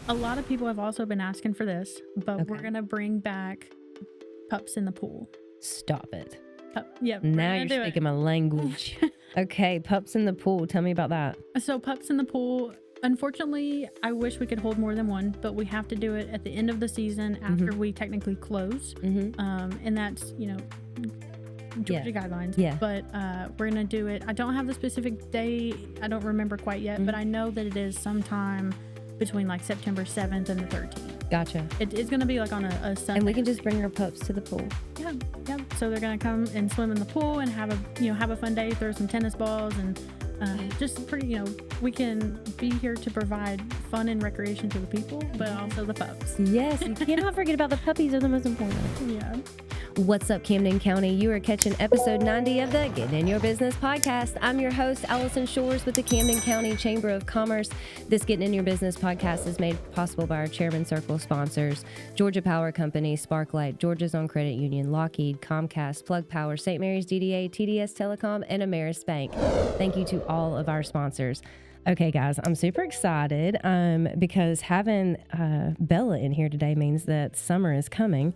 a lot of people have also been asking for this, but we're Okay. going to bring back Pups in the Pool. Stop it. Yep. Now you're speaking my language. Okay, Pups in the Pool. Tell me about that. So Pups in the Pool, unfortunately, I wish we could hold more than one, but we have to do it at the end of the season after we technically close. And that's, Georgia guidelines. Yeah. But we're going to do it. I don't have the specific day. I don't remember quite yet, but I know that it is sometime between like September 7th and the 13th. Gotcha. It's going to be like on a Sunday. And we can just bring our pups to the pool. Yeah. So they're going to come and swim in the pool and have a fun day, throw some tennis balls and just pretty, we can be here to provide fun and recreation to the people, but also the pups. Yes, you cannot forget about the puppies. Are the most important. Yeah. What's up, Camden County? You are catching episode 90 of the Getting in Your Business podcast. I'm your host, Alison Shores with the Camden County Chamber of Commerce. This Getting in Your Business podcast is made possible by our Chairman Circle sponsors, Georgia Power Company, Sparklight, Georgia's Own Credit Union, Lockheed, Comcast, Plug Power, St. Mary's DDA, TDS Telecom, and Ameris Bank. Thank you to all of our sponsors. Okay, guys, I'm super excited because having Bella in here today means that summer is coming.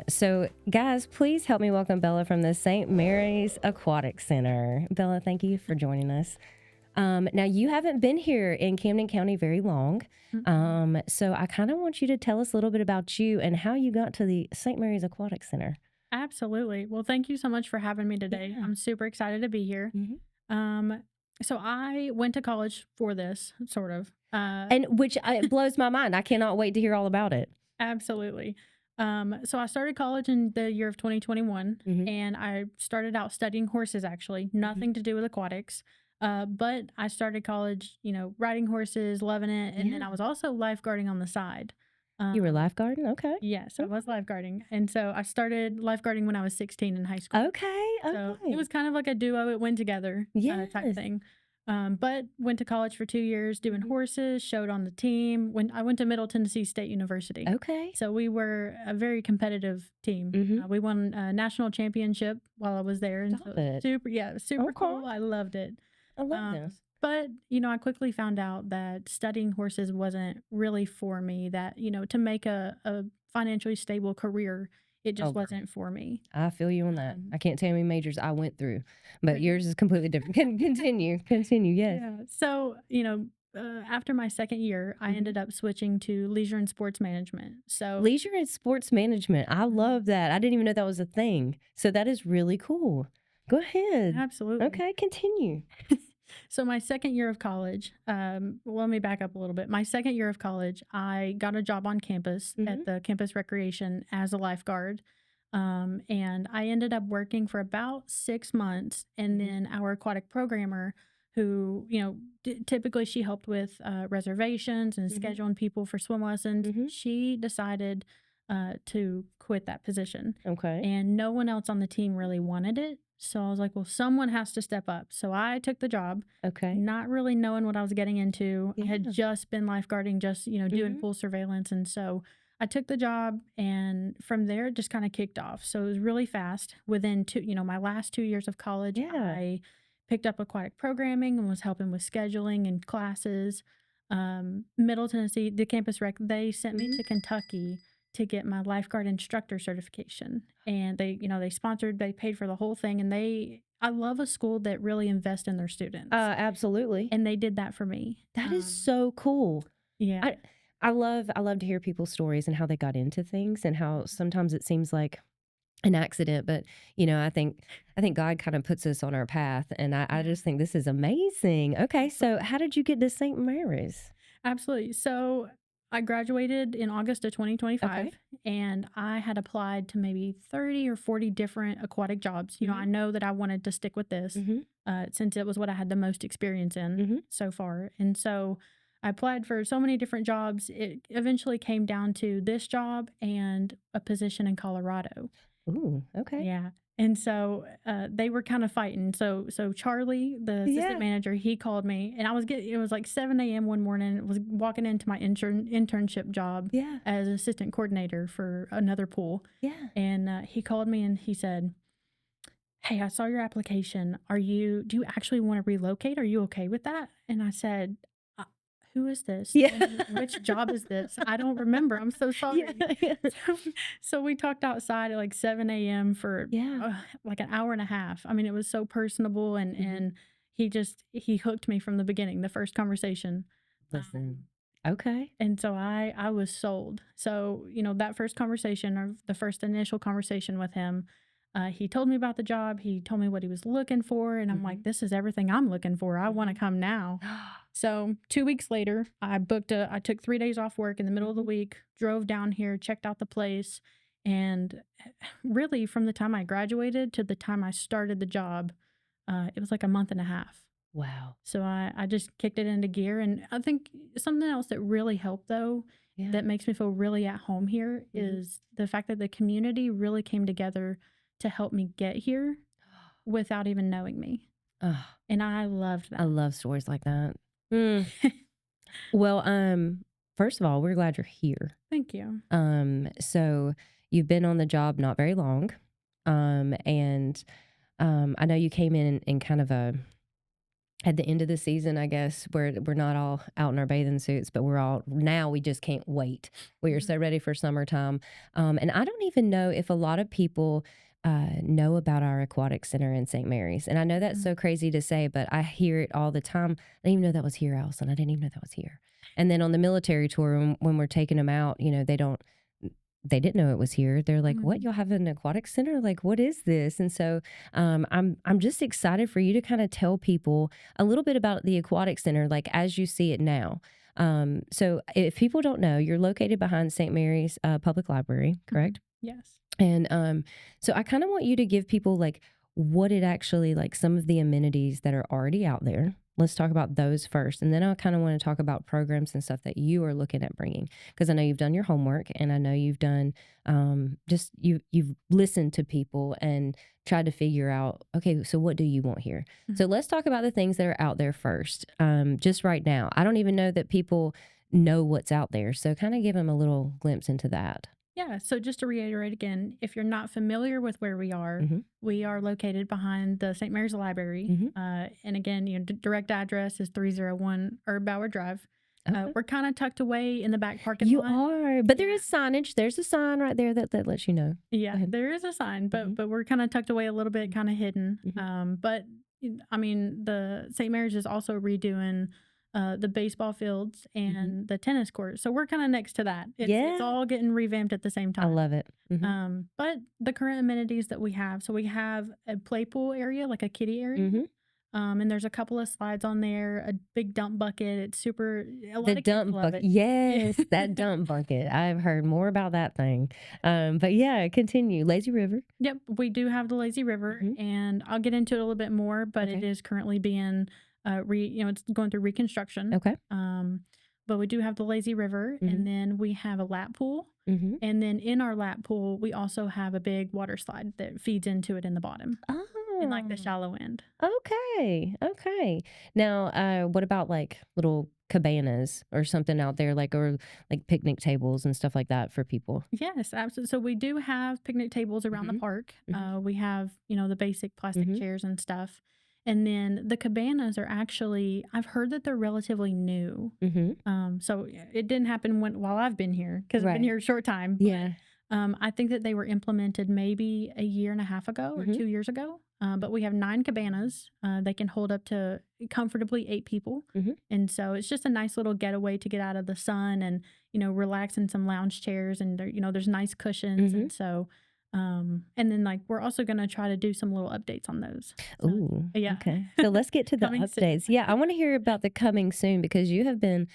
So, guys, please help me welcome Bella from the St. Mary's Aquatic Center. Bella, thank you for joining us. Now, you haven't been here in Camden County very long, so I kind of want you to tell us a little bit about you and how you got to the St. Mary's Aquatic Center. Absolutely. Well, thank you so much for having me today. Yeah. I'm super excited to be here. So I went to college for this, sort of. And which it blows my mind. I cannot wait to hear all about it. Absolutely. So I started college in the year of 2021, and I started out studying horses, actually. Nothing to do with aquatics. But I started college, riding horses, loving it. And then I was also lifeguarding on the side. You were lifeguarding? Okay. Yes, I was lifeguarding. And so I started lifeguarding when I was 16 in high school. Okay. So it was kind of like a duo. It went together type thing. But went to college for 2 years doing horses, showed on the team. I went to Middle Tennessee State University. Okay. So we were a very competitive team. We won a national championship while I was there. And super cool. I loved it. I love this. But, I quickly found out that studying horses wasn't really for me, that, to make a financially stable career, it just wasn't for me. I feel you on that. I can't tell you how many majors I went through, but yours is completely different. Continue. Yes. Yeah. So, after my second year, I ended up switching to leisure and sports management. So leisure and sports management. I love that. I didn't even know that was a thing. So that is really cool. Go ahead. Absolutely. Okay, continue. So my second year of college, let me back up a little bit. My second year of college, I got a job on campus at the campus recreation as a lifeguard. And I ended up working for about 6 months. And then our aquatic programmer, who, typically she helped with reservations and scheduling people for swim lessons, she decided to quit that position. Okay. And no one else on the team really wanted it. So I was like, well, someone has to step up. So I took the job. Okay. Not really knowing what I was getting into. I had just been lifeguarding, just, doing pool surveillance. And so I took the job, and from there it just kind of kicked off. So it was really fast. Within my last 2 years of college, I picked up aquatic programming and was helping with scheduling and classes. Middle Tennessee, the campus rec, they sent me to Kentucky to get my lifeguard instructor certification. And they sponsored, they paid for the whole thing. And I love a school that really invests in their students. Absolutely. And they did that for me. That is so cool. Yeah. I love to hear people's stories and how they got into things and how sometimes it seems like an accident, but I think God kind of puts us on our path, and I just think this is amazing. Okay, so how did you get to St. Mary's? Absolutely. So I graduated in August of 2025, and I had applied to maybe 30 or 40 different aquatic jobs. I know that I wanted to stick with this since it was what I had the most experience in so far. And so I applied for so many different jobs. It eventually came down to this job and a position in Colorado. Ooh, okay. Yeah. And so they were kind of fighting. So Charlie, the assistant manager, he called me, and it was like 7 a.m. one morning. It was walking into my internship job as assistant coordinator for another pool. Yeah. And he called me and he said, "Hey, I saw your application. Do you actually want to relocate? Are you okay with that?" And I said, who is this? Yeah. Which job is this? I don't remember. I'm so sorry. Yeah. So we talked outside at like 7 a.m. for Yeah. like an hour and a half. I mean, it was so personable, and he hooked me from the beginning, the first conversation. Listen. Okay. And so I was sold. So, that first conversation, or the first initial conversation with him, he told me about the job. He told me what he was looking for. And I'm like, this is everything I'm looking for. I want to come now. So 2 weeks later, I took 3 days off work in the middle of the week, drove down here, checked out the place. And really, from the time I graduated to the time I started the job, it was like a month and a half. Wow. So I just kicked it into gear. And I think something else that really helped, though, that makes me feel really at home here is the fact that the community really came together to help me get here without even knowing me. And I loved that. I love stories like that. Well, first of all, we're glad you're here. Thank you. So you've been on the job not very long. And I know you came in kind of at the end of the season, I guess, where we're not all out in our bathing suits, but we just can't wait. We are so ready for summertime. And I don't even know if a lot of people know about our Aquatic Center in St. Mary's. And I know that's so crazy to say, but I hear it all the time. I didn't even know that was here, Allison. I didn't even know that was here. And then on the military tour, when we're taking them out, they didn't know it was here. They're like, what, y'all have an aquatic center? Like, what is this? And so I'm just excited for you to kind of tell people a little bit about the aquatic center, like as you see it now. So if people don't know, you're located behind St. Mary's Public Library, correct? Yes. And so I kind of want you to give people like what it actually, like some of the amenities that are already out there. Let's talk about those first. And then I kind of want to talk about programs and stuff that you are looking at bringing. Because I know you've done your homework, and I know you've done you've listened to people and tried to figure out, okay, so what do you want here? So let's talk about the things that are out there first. Just right now. I don't even know that people know what's out there. So kind of give them a little glimpse into that. Yeah. So just to reiterate again, if you're not familiar with where we are located behind the St. Mary's Library. And again, direct address is 301 Bauer Drive. Okay. We're kind of tucked away in the back parking lot. You are, but there is signage. There's a sign right there that lets you know. Yeah, there is a sign, but we're kind of tucked away a little bit, kind of hidden. But I mean, the St. Mary's is also redoing the baseball fields and the tennis court. So we're kind of next to that. It's all getting revamped at the same time. I love it. But the current amenities that we have, so we have a play pool area, like a kiddie area. And there's a couple of slides on there, a big dump bucket. It's super, the dump bucket. Yes, that dump bucket. I've heard more about that thing. But yeah, continue. Lazy River. Yep, we do have the Lazy River, and I'll get into it a little bit more, but it is currently being it's going through reconstruction. Okay. But we do have the Lazy River, and then we have a lap pool. And then in our lap pool, we also have a big water slide that feeds into it in the bottom. Oh. In like the shallow end. Okay. Now, what about like little cabanas or something out there, or picnic tables and stuff like that for people? Yes, absolutely. So we do have picnic tables around the park. We have, the basic plastic chairs and stuff. And then the cabanas are actually, I've heard that they're relatively new. So it didn't happen while I've been here, because I've been here a short time. But, I think that they were implemented maybe a year and a half ago or 2 years ago. But we have 9 cabanas. They can hold up to comfortably 8 people. And so it's just a nice little getaway to get out of the sun and, relax in some lounge chairs. And, there's nice cushions. And so... and then we're also going to try to do some little updates on those. So, ooh, yeah. Okay. So let's get to the updates. Yeah, I want to hear about the coming soon, because you have been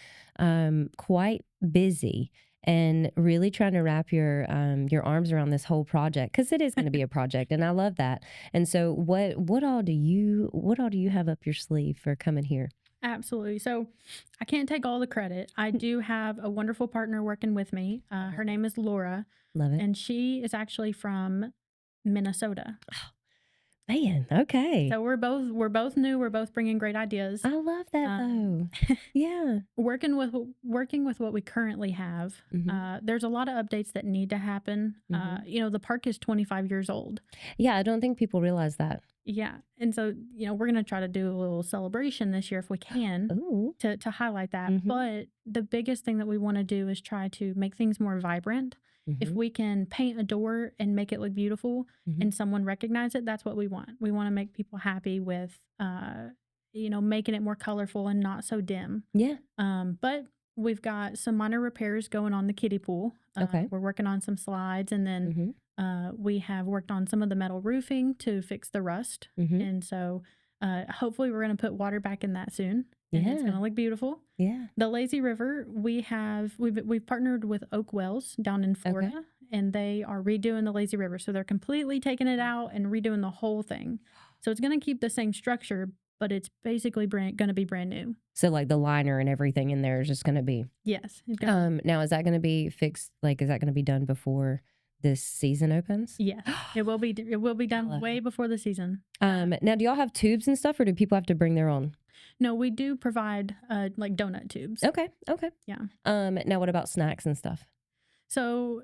quite busy and really trying to wrap your arms around this whole project, because it is going to be a project, and I love that. And so what all do you have up your sleeve for coming here? Absolutely. So I can't take all the credit. I do have a wonderful partner working with me. Her name is Laura. Love it. And she is actually from Minnesota. Oh, man, okay. So we're both new. We're both bringing great ideas. I love that though. Yeah. Working with what we currently have, there's a lot of updates that need to happen. The park is 25 years old. Yeah, I don't think people realize that. Yeah. And so, we're going to try to do a little celebration this year if we can Ooh. to highlight that. Mm-hmm. But the biggest thing that we want to do is try to make things more vibrant. If Mm-hmm. we can paint a door and make it look beautiful Mm-hmm. and someone recognize it, that's what we want. We want to make people happy with, making it more colorful and not so dim. Yeah. But we've got some minor repairs going on the kiddie pool. Okay. We're working on some slides, and then Mm-hmm. we have worked on some of the metal roofing to fix the rust. Mm-hmm. And so hopefully we're going to put water back in that soon, and it's going to look beautiful. Yeah. The lazy river, we've partnered with Oak Wells down in Florida, and they are redoing the lazy river. So they're completely taking it out and redoing the whole thing. So it's going to keep the same structure, but it's basically going to be brand new. So like the liner and everything in there is just going to be. Yes. Now is that going to be fixed? Like, is that going to be done before this season opens? Yes, it will be. It will be done way before the season. Now, do y'all have tubes and stuff, or do people have to bring their own? No, we do provide like donut tubes. Okay. Yeah. Now what about snacks and stuff? So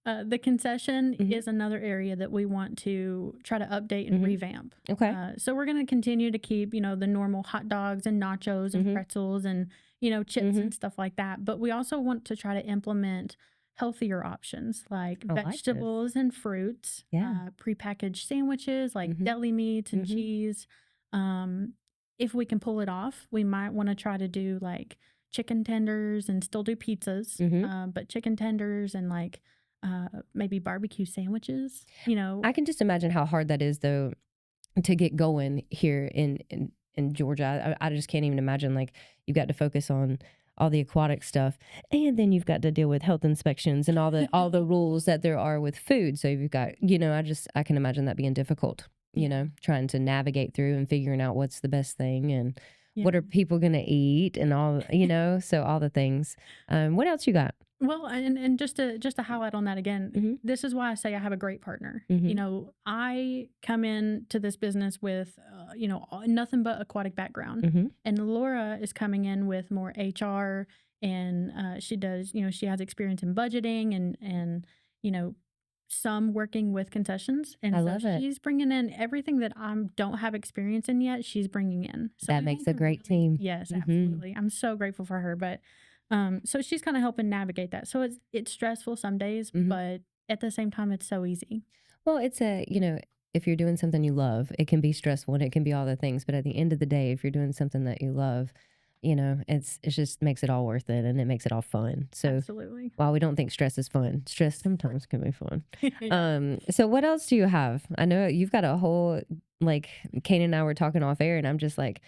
the concession is another area that we want to try to update and revamp. Okay. So we're going to continue to keep, the normal hot dogs and nachos and pretzels and, chips and stuff like that. But we also want to try to implement healthier options like vegetables and fruits, prepackaged sandwiches like deli meats and cheese. If we can pull it off, we might want to try to do like chicken tenders and still do pizzas, but chicken tenders and like maybe barbecue sandwiches. I can just imagine how hard that is though to get going here in Georgia. I just can't even imagine, like, you've got to focus on all the aquatic stuff, and then you've got to deal with health inspections and all the rules that there are with food. So you've got, I can imagine that being difficult, trying to navigate through and figuring out what's the best thing and what are people going to eat and all, so all the things. What else you got? Well, and just to highlight on that again, this is why I say I have a great partner. I come into this business with, nothing but aquatic background. And Laura is coming in with more HR, and she does, she has experience in budgeting and some working with concessions. And I so love it. she's bringing in everything that I don't have experience in yet. She's bringing in. So that makes a great team. Yes, absolutely. I'm so grateful for her. But so she's kind of helping navigate that. So it's stressful some days, but at the same time, it's so easy. Well, it's if you're doing something you love, it can be stressful and it can be all the things. But at the end of the day, if you're doing something that you love, it just makes it all worth it, and it makes it all fun. So absolutely. While we don't think stress is fun, stress sometimes can be fun. So what else do you have? I know you've got a whole, like, Kane and I were talking off air, and I'm just like,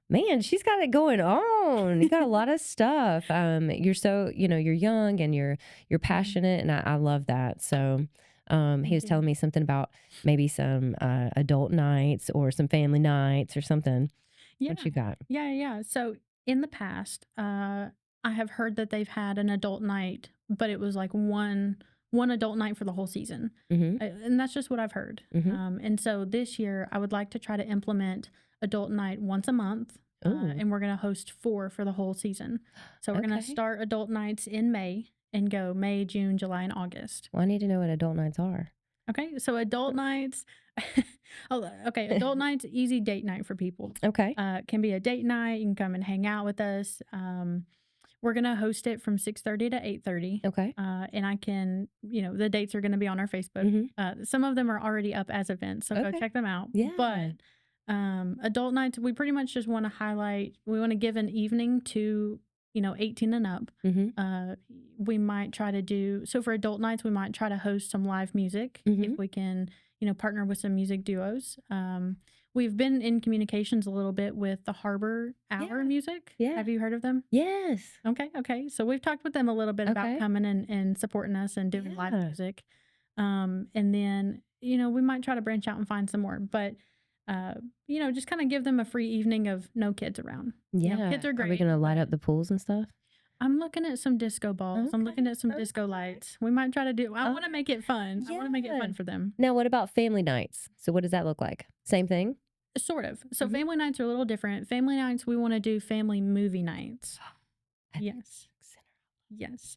man, she's got it going on. You got a lot of stuff. You're so, you're young and you're passionate, and I love that. So he was telling me something about maybe some adult nights or some family nights or something. Yeah. What you got? Yeah. So in the past, I have heard that they've had an adult night, but it was like one adult night for the whole season. And that's just what I've heard. And so this year I would like to try to implement adult night once a month. And we're going to host 4 for the whole season. So we're going to start adult nights in May and go May, June, July, and August. Well, I need to know what adult nights are. Okay. So adult nights. Adult nights, easy date night for people. Okay. Can be a date night. You can come and hang out with us. We're going to host it from 6:30 to 8:30. Okay. And I can, the dates are going to be on our Facebook. Some of them are already up as events, so go check them out. Yeah. But adult nights, we pretty much just want to highlight, we want to give an evening to, 18 and up. We might try to do, so for adult nights, we might try to host some live music if we can, partner with some music duos. We've been in communications a little bit with the Harbor Hour Music. Yeah. Have you heard of them? Yes. Okay. So we've talked with them a little bit about coming and supporting us and doing live music. And then, we might try to branch out and find some more. But, just kind of give them a free evening of no kids around. Yeah. Kids are great. Are we going to light up the pools and stuff? I'm looking at some disco balls. I'm looking at some disco lights. We might try to do, I want to make it fun. I want to make it fun for them. Now, what about family nights? So what does that look like? Same thing? Sort of. So family nights are a little different. Family nights, we want to do family movie nights. Yes.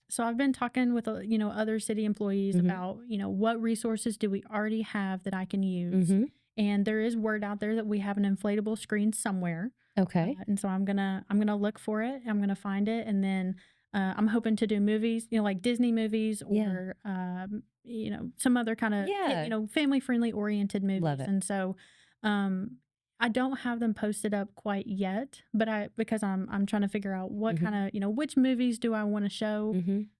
So I've been talking with, other city employees about, what resources do we already have that I can use And there is word out there that we have an inflatable screen somewhere. Okay. And so I'm gonna look for it. I'm gonna find it, and then I'm hoping to do movies, like Disney movies or some other kind of family friendly oriented movies. Love it. And so I don't have them posted up quite yet, but because I'm trying to figure out what kind of which movies do I want to show.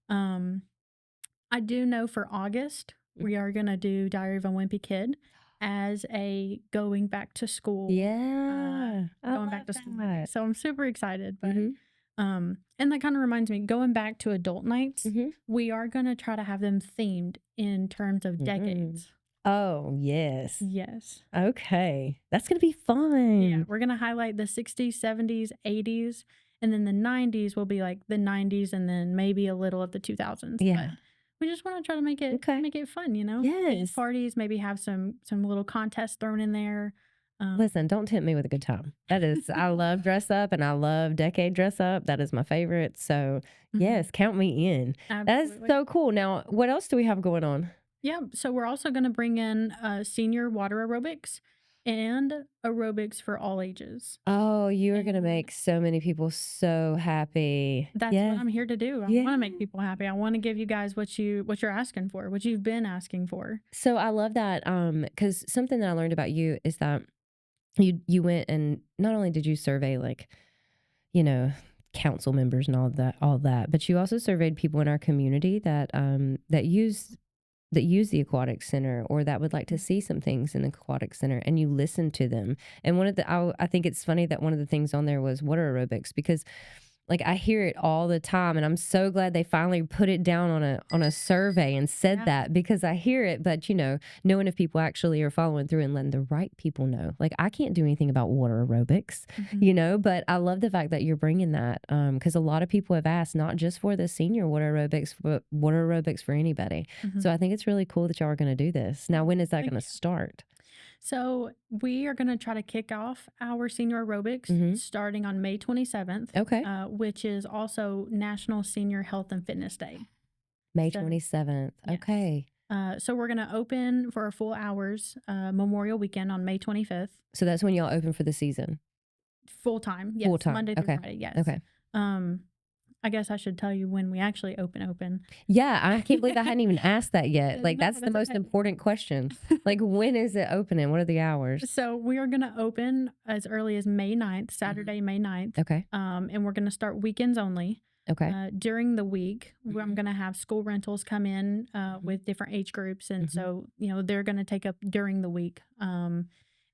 I do know for August we are gonna do Diary of a Wimpy Kid as a going back to school. Yeah. Going back to school movie. So I'm super excited. But and that kind of reminds me, going back to adult nights, we are gonna try to have them themed in terms of decades. Oh, yes. Yes. Okay. That's gonna be fun. Yeah, we're gonna highlight the 60s, 70s, 80s, and then the 90s will be like the 90s and then maybe a little of the 2000s. Yeah. But we just want to try to make it fun, Yes. Parties, maybe have some little contests thrown in there. Listen, don't tempt me with a good time. That is, I love dress up and I love decade dress up. That is my favorite. So yes, count me in. Absolutely. That is so cool. Now, what else do we have going on? Yeah, so we're also going to bring in senior water aerobics and aerobics for all ages. Oh, you are going to make so many people so happy. That's what I'm here to do. I want to make people happy. I want to give you guys what you're asking for, what you've been asking for. So I love that because something that I learned about you is that you went and not only did you survey council members and all that, but you also surveyed people in our community that use the Aquatic Center or that would like to see some things in the Aquatic Center, and you listen to them. And I think it's funny that one of the things on there was water aerobics, because I hear it all the time, and I'm so glad they finally put it down on a survey and said that, because I hear it, but knowing if people actually are following through and letting the right people know. I can't do anything about water aerobics, but I love the fact that you're bringing that, because a lot of people have asked, not just for the senior water aerobics, but water aerobics for anybody. So I think it's really cool that y'all are going to do this. Now, when is that going to start? So we are going to try to kick off our senior aerobics starting on May 27th. Okay. Which is also National Senior Health and Fitness Day. May 27th. Yes. Okay. So we're going to open for our full hours Memorial Weekend on May 25th. So that's when y'all open for the season? Full time. Yes. Full time. Monday through Friday. Yes. Okay. I guess I should tell you when we actually open. Yeah, I can't believe I hadn't even asked that yet. That's the most important question. When is it opening? What are the hours? So we are going to open as early as May 9th, Saturday, May 9th. Okay. And we're going to start weekends only. Okay. During the week, I'm going to have school rentals come in with different age groups. And so, they're going to take up during the week.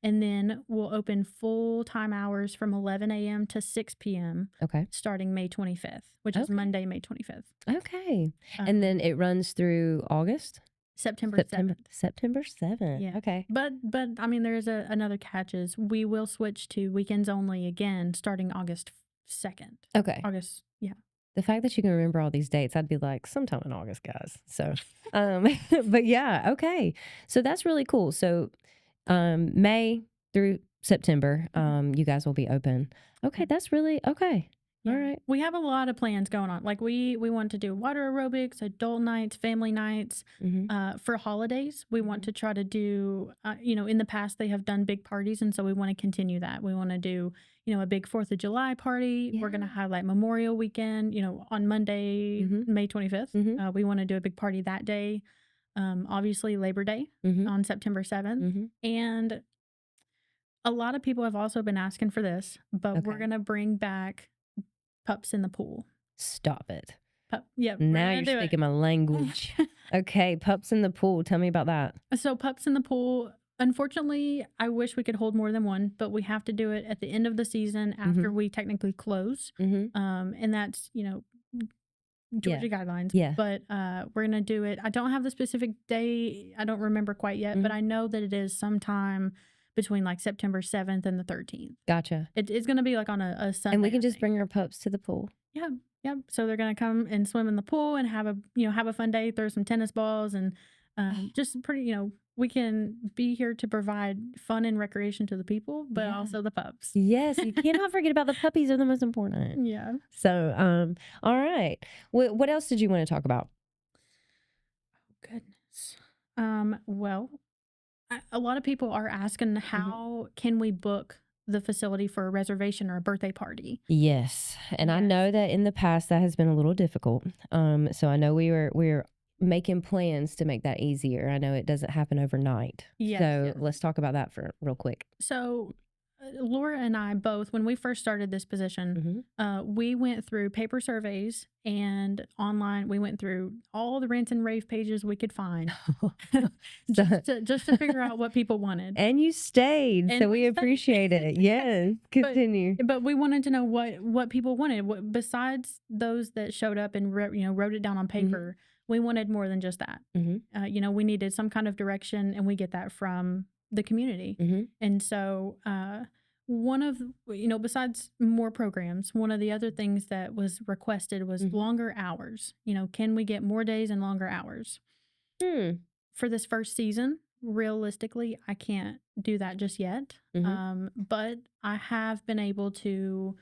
And then we'll open full-time hours from 11 a.m. to 6 p.m. Okay. Starting May 25th, which is Monday, May 25th. Okay. And then it runs through August? September 7th. September 7th. Yeah. Okay. But I mean, there's another catch is we will switch to weekends only again starting August 2nd. Okay. August, yeah. The fact that you can remember all these dates, I'd be like, sometime in August, guys. So, but yeah, okay. So that's really cool. So, May through September, you guys will be open. Okay, that's really okay. Yeah. All right. We have a lot of plans going on. We want to do water aerobics, adult nights, family nights. For holidays, we want to try to do, in the past they have done big parties, and so we want to continue that. We want to do, a big 4th of July party. Yeah. We're going to highlight Memorial Weekend, on Monday, May 25th. We want to do a big party that day. Obviously Labor Day on September 7th. And a lot of people have also been asking for this, but we're going to bring back Pups in the Pool. Stop it. Yeah. Now you're speaking my language. Okay. Pups in the Pool. Tell me about that. So Pups in the Pool, unfortunately, I wish we could hold more than one, but we have to do it at the end of the season after we technically close. And that's, Georgia guidelines. Yeah. But we're going to do it. I don't have the specific day. I don't remember quite yet, but I know that it is sometime between September 7th and the 13th. Gotcha. It's going to be on a Sunday. And we can just bring our pups to the pool. Yeah. Yeah. So they're going to come and swim in the pool and have a fun day, throw some tennis balls and just pretty, we can be here to provide fun and recreation to the people, but also the pups. Yes. You cannot forget about the puppies. They're the most important. Yeah. So, all right. What else did you want to talk about? Oh, goodness. Well, A lot of people are asking, how can we book the facility for a reservation or a birthday party? Yes. And I Yes. know that in the past that has been a little difficult. So I know we're making plans to make that easier. I know it doesn't happen overnight. Yes, So yes. let's talk about that for real quick. So Laura and I both, when we first started this position, we went through paper surveys and online. We went through all the rant and rave pages we could find just to figure out what people wanted. And you stayed, And so we we stayed. appreciate it. Yes, continue. But we wanted to know what people wanted. Besides those that showed up and wrote it down on paper, we wanted more than just that. We needed some kind of direction, and we get that from the community. And so one of, besides more programs, one of the other things that was requested was longer hours. Can we get more days and longer hours? For this first season, realistically, I can't do that just yet. But I have been able to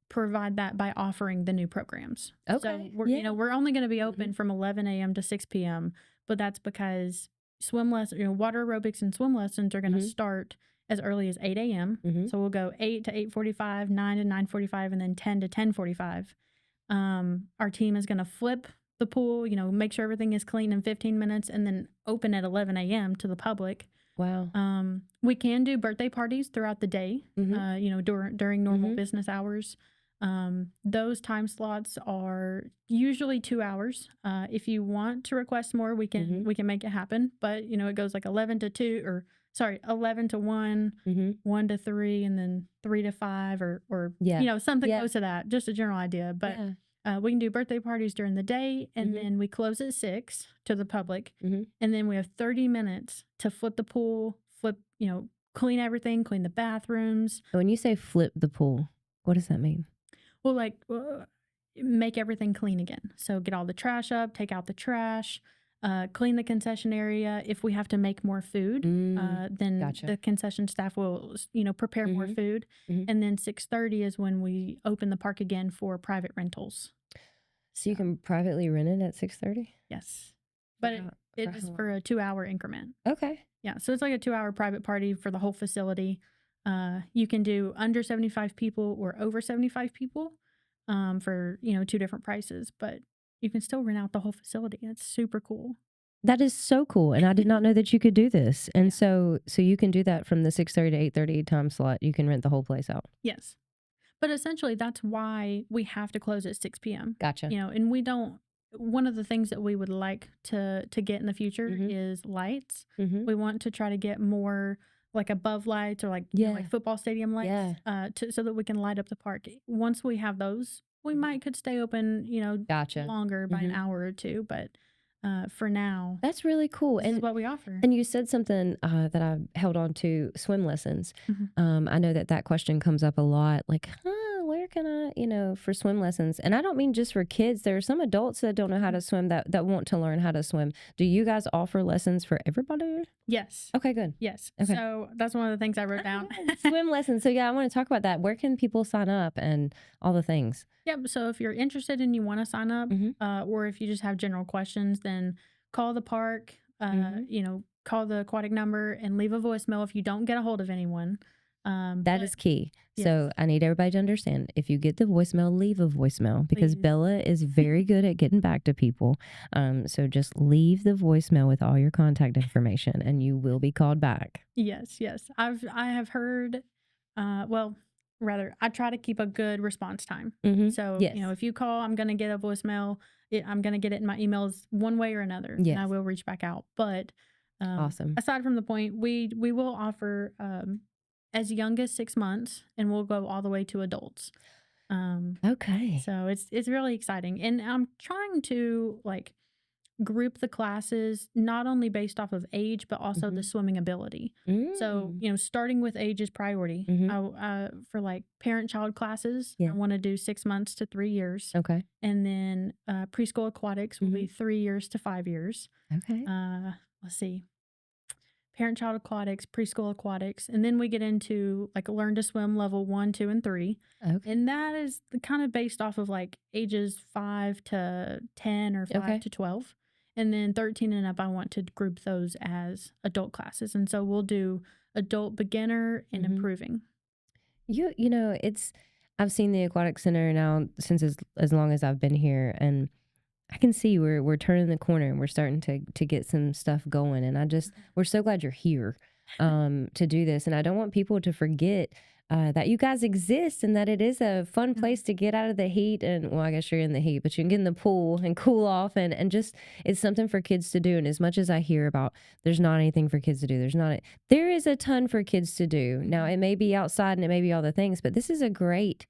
provide that by offering the new programs. Okay. So we're only going to be open from 11 a.m. to 6 p.m., but that's because swim lessons, water aerobics and swim lessons are going to start as early as 8 a.m. So we'll go 8 to 8:45, 9 to 9:45, and then 10 to 10:45. Our team is going to flip the pool, make sure everything is clean in 15 minutes, and then open at 11 a.m. to the public. Wow. We can do birthday parties throughout the day, during normal business hours. Those time slots are usually 2 hours. If you want to request more, we can make it happen. But it goes like 11 to 2, or 11 to 1, 1 to 3, and then 3 to 5, or something close to that. Just a general idea. But we can do birthday parties during the day, and then we close at 6 to the public, and then we have 30 minutes to flip the pool, clean everything, clean the bathrooms. When you say flip the pool, what does that mean? Well, make everything clean again. So get all the trash up, take out the trash, clean the concession area. If we have to make more food, then the concession staff will, prepare more food. And then 6:30 is when we open the park again for private rentals. So you can privately rent it at 6:30? Yes. But it is for a 2-hour increment. Okay. Yeah. So it's like a 2-hour private party for the whole facility. You can do under 75 people or over 75 people for, 2 different prices, but you can still rent out the whole facility. It's super cool. That is so cool. And I did not know that you could do this. And so you can do that from the 6:30 to 8:30 time slot. You can rent the whole place out. Yes. But essentially that's why we have to close at 6 p.m. Gotcha. And we don't, one of the things that we would like to get in the future is lights. We want to try to get more like above lights, or like football stadium lights, so that we can light up the park. Once we have those, we could stay open, longer by an hour or two. But for now, that's really cool. This is what we offer. And you said something that I held on to: swim lessons. I know that question comes up a lot. Like, where can I, for swim lessons? And I don't mean just for kids. There are some adults that don't know how to swim that want to learn how to swim. Do you guys offer lessons for everybody? Yes. Okay, good. Yes. Okay. So that's one of the things I wrote down. Swim lessons. So I want to talk about that. Where can people sign up and all the things? Yeah. So if you're interested and you want to sign up, or if you just have general questions, then call the park, call the aquatic number and leave a voicemail if you don't get a hold of anyone. That is key. Yes. So I need everybody to understand, if you get the voicemail, leave a voicemail, because Please. Bella is very good at getting back to people. So just leave the voicemail with all your contact information and you will be called back. Yes. I have heard, I try to keep a good response time. So, if you call, I'm going to get a voicemail. I'm going to get it in my emails one way or another. Yes. And I will reach back out. But awesome. Aside from the point, we will offer as young as 6 months, and we'll go all the way to adults. Okay. So it's really exciting. And I'm trying to group the classes not only based off of age, but also the swimming ability. So, starting with age is priority. For parent-child classes, I want to do 6 months to 3 years. Okay. And then preschool aquatics will be 3 years to 5 years. Okay. Let's see. Parent-child aquatics, preschool aquatics, and then we get into learn to swim level 1, 2, and 3. Okay. And that is kind of based off of ages 5 to 10 or 5 to 12. And then 13 and up, I want to group those as adult classes. And so we'll do adult, beginner, and improving. You know, I've seen the Aquatic Center now since as long as I've been here, and I can see we're turning the corner and we're starting to get some stuff going. And we're so glad you're here to do this. And I don't want people to forget that you guys exist and that it is a fun place to get out of the heat. And well, I guess you're in the heat, but you can get in the pool and cool off and just, it's something for kids to do. And as much as I hear about there's not anything for kids to do, there is a ton for kids to do. Now it may be outside and it may be all the things, but this is a great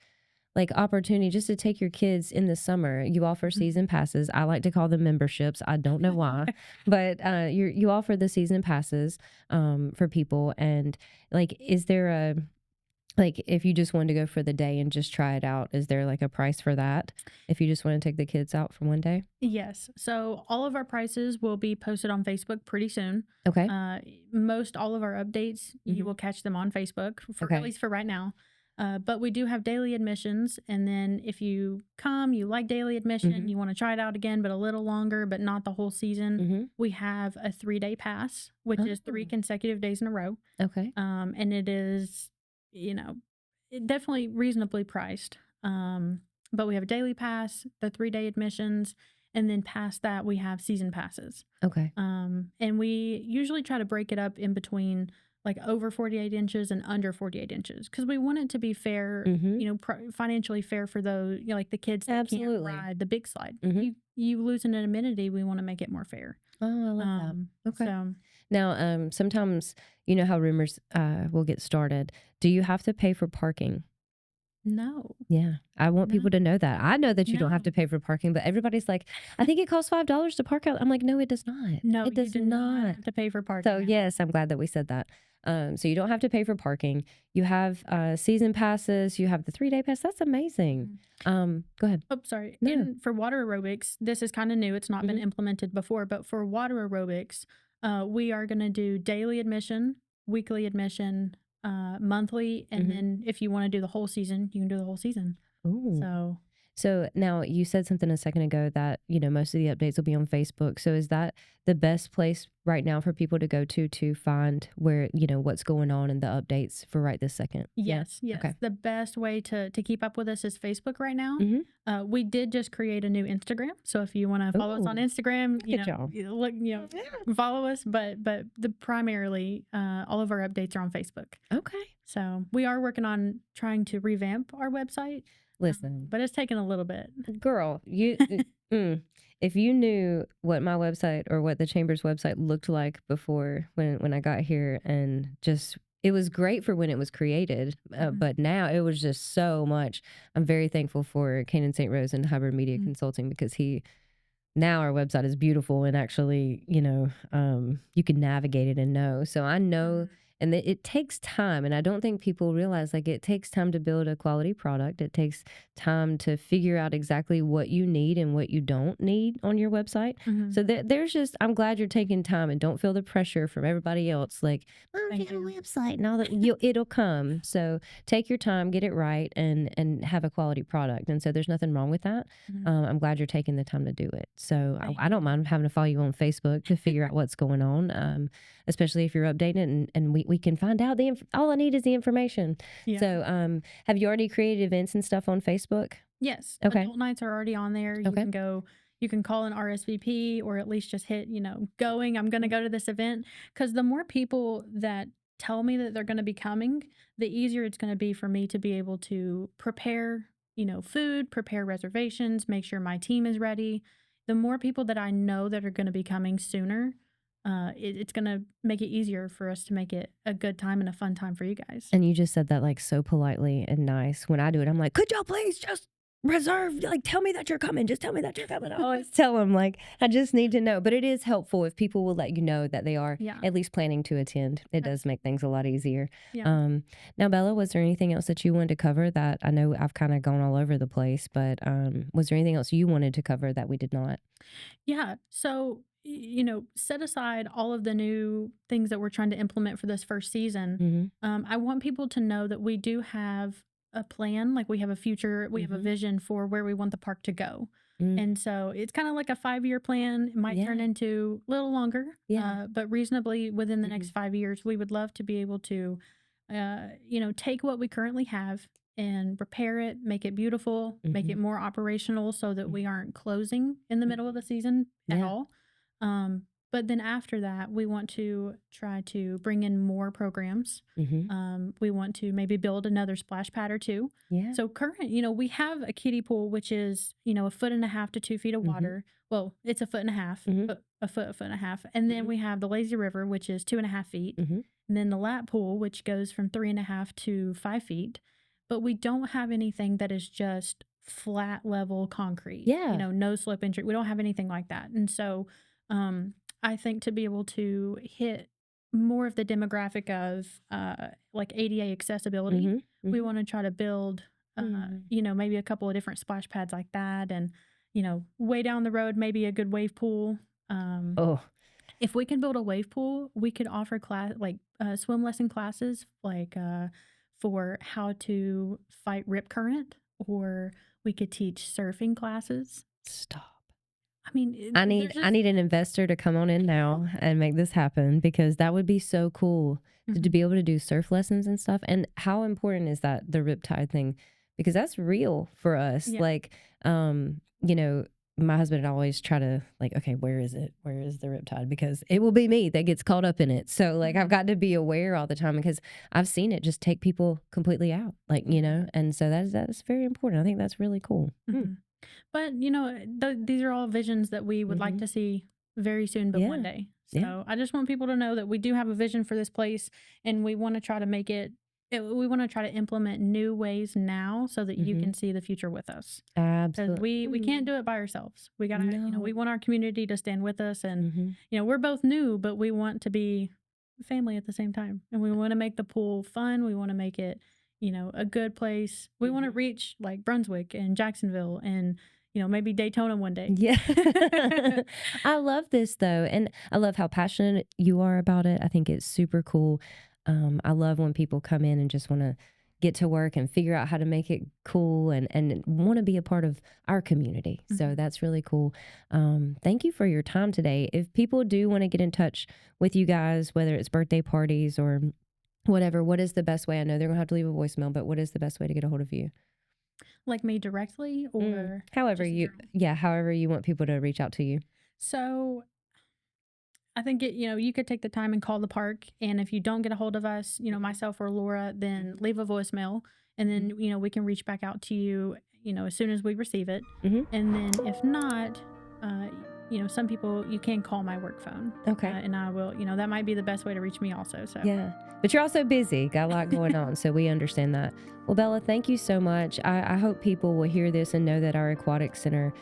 opportunity just to take your kids in the summer. You offer season passes. I like to call them memberships. I don't know why, but you offer the season passes for people. And is there if you just wanted to go for the day and just try it out, is there a price for that if you just want to take the kids out for one day? Yes. So all of our prices will be posted on Facebook pretty soon. Okay. Most all of our updates, you will catch them on Facebook, at least for right now. But we do have daily admissions. And then if you come, you like daily admission, you want to try it out again, but a little longer, but not the whole season, we have a 3-day pass, which is 3 consecutive days in a row. Okay. And it is, definitely reasonably priced. But we have a daily pass, the 3-day admissions, and then past that, we have season passes. Okay. And we usually try to break it up in between over 48 inches and under 48 inches because we want it to be fair, financially fair for those, the kids that can't ride the big slide. You lose an amenity, we want to make it more fair. Oh, I love that. Okay. So, now, sometimes you know how rumors will get started. Do you have to pay for parking? No. Yeah. I want people to know that. I know that you don't have to pay for parking, but everybody's like, I think it costs $5 to park out. I'm like, no, it does not. No, it does you do not have to pay for parking. So yes, I'm glad that we said that. So you don't have to pay for parking. You have season passes. You have the 3-day pass. That's amazing. Go ahead. Oh, sorry. No. And for water aerobics, this is kind of new. It's not been implemented before, but for water aerobics, we are going to do daily admission, weekly admission, monthly, and then if you want to do the whole season, you can do the whole season. Ooh. So now you said something a second ago that, most of the updates will be on Facebook. So is that the best place right now for people to go to find where, what's going on and the updates for right this second? Yes. Okay. The best way to keep up with us is Facebook right now. We did just create a new Instagram. So if you want to follow us on Instagram, follow us. But the primarily, all of our updates are on Facebook. Okay. So we are working on trying to revamp our website. Listen, but it's taken a little bit. Girl, if you knew what my website or what the Chamber's website looked like before when I got here, and just it was great for when it was created, but now it was just so much. I'm very thankful for Canaan St. Rose and Hybrid Media Consulting because now our website is beautiful and actually, you can navigate it and know. So I know. And it takes time. And I don't think people realize it takes time to build a quality product. It takes time to figure out exactly what you need and what you don't need on your website. So there's just, I'm glad you're taking time and don't feel the pressure from everybody else. Get a website and all that. It'll come. So take your time, get it right, and have a quality product. And so there's nothing wrong with that. I'm glad you're taking the time to do it. So I don't mind having to follow you on Facebook to figure out what's going on, especially if you're updating it and we can find out all I need is the information. Yeah. So, have you already created events and stuff on Facebook? Yes. Okay. Adult nights are already on there. You can go, you can call an RSVP or at least just hit, going, I'm going to go to this event. Because the more people that tell me that they're going to be coming, the easier it's going to be for me to be able to prepare, food, prepare reservations, make sure my team is ready. The more people that I know that are going to be coming sooner, it's going to make it easier for us to make it a good time and a fun time for you guys. And you just said that so politely and nice. When I do it, I'm like, could y'all please just reserve, tell me that you're coming. Just tell me that you're coming. I always tell them I just need to know. But it is helpful if people will let you know that they are at least planning to attend. It does make things a lot easier. Yeah. Now, Bella, was there anything else that you wanted to cover that I know I've kind of gone all over the place, but was there anything else you wanted to cover that we did not? Yeah. So set aside all of the new things that we're trying to implement for this first season. I want people to know that we do have a plan. We have a future, we have a vision for where we want the park to go. And so it's kind of like a 5-year plan. It might turn into a little longer, but reasonably within the next 5 years, we would love to be able to, take what we currently have and repair it, make it beautiful, make it more operational so that we aren't closing in the middle of the season at all. But then after that, we want to try to bring in more programs. We want to maybe build another splash pad or two. So we have a kiddie pool, which is, 1.5 to 2 feet of water. Well, it's 1.5 foot, a foot and a half. And then we have the lazy river, which is 2.5 feet. And then the lap pool, which goes from 3.5 to 5 feet. But we don't have anything that is just flat level concrete. No slope entry. We don't have anything like that. And so, I think to be able to hit more of the demographic of like ADA accessibility, we want to try to build, maybe a couple of different splash pads like that. And, way down the road, maybe a good wave pool. If we can build a wave pool, we could offer swim lesson classes for how to fight rip current, or we could teach surfing classes. Stop. I mean, I need an investor to come on in now and make this happen, because that would be so cool to be able to do surf lessons and stuff. And how important is that, the riptide thing? Because that's real for us. Like, my husband would always try to okay, where is it? Where is the riptide? Because it will be me that gets caught up in it. So I've got to be aware all the time, because I've seen it just take people completely out, and so that's very important. I think that's really cool. But, these are all visions that we would like to see very soon, but one day. So I just want people to know that we do have a vision for this place, and we want to try to make we want to try to implement new ways now so that you can see the future with us. Absolutely. We can't do it by ourselves. We got to, we want our community to stand with us. And, we're both new, but we want to be family at the same time. And we want to make the pool fun. We want to make it, a good place. We want to reach like Brunswick and Jacksonville and, maybe Daytona one day. Yeah. I love this though. And I love how passionate you are about it. I think it's super cool. I love when people come in and just want to get to work and figure out how to make it cool and want to be a part of our community. So that's really cool. Thank you for your time today. If people do want to get in touch with you guys, whether it's birthday parties or whatever, what is the best way? I know they're going to have to leave a voicemail, but what is the best way to get a hold of you? Like me directly, or however you want people to reach out to you. So I think you could take the time and call the park, and if you don't get a hold of us, myself or Laura, then leave a voicemail, and then we can reach back out to you, as soon as we receive it. And then if not, some people, you can call my work phone. Okay. And I will, that might be the best way to reach me also. So yeah, but you're also busy, got a lot going on, so we understand that. Well, Bella, thank you so much. I hope people will hear this and know that our Aquatic Center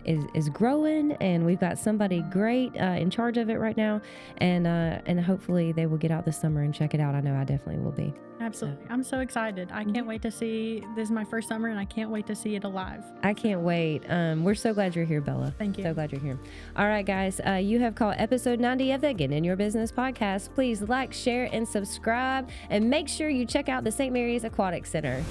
is growing, and we've got somebody great in charge of it right now, and hopefully they will get out this summer and check it out. I know I definitely will be. Absolutely. I'm so excited. I can't wait to see, this is my first summer, and I can't wait to see it alive. I can't wait. We're so glad you're here, Bella. Thank you. So glad you're here. All right, guys, you have caught episode 90 of the Get In Your Business podcast. Please like, share, and subscribe, and make sure you check out the St. Mary's Aquatic Center.